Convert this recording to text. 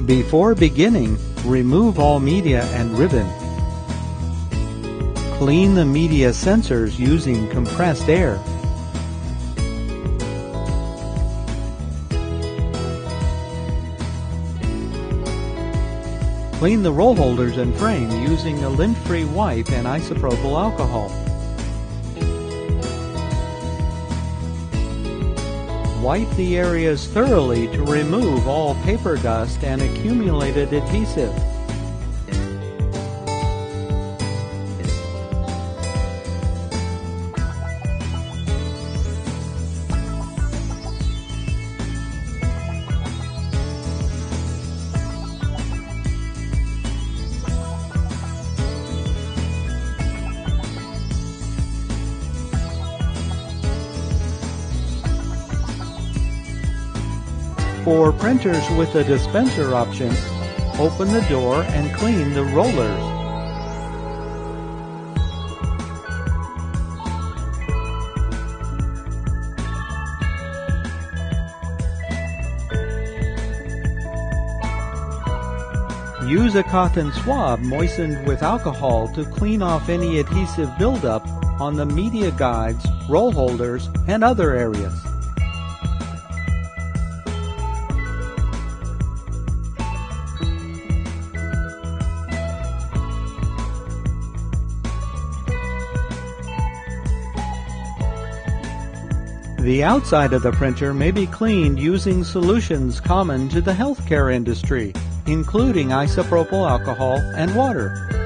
Before beginning, remove all media and ribbon. Clean the media sensors using compressed air. Clean the roll holders and frame using a lint-free wipe and isopropyl alcohol. Wipe the areas thoroughly to remove all paper dust and accumulated adhesive. For printers with a dispenser option, open the door and clean the rollers. Use a cotton swab moistened with alcohol to clean off any adhesive buildup on the media guides, roll holders, and other areas. The outside of the printer may be cleaned using solutions common to the healthcare industry, including isopropyl alcohol and water.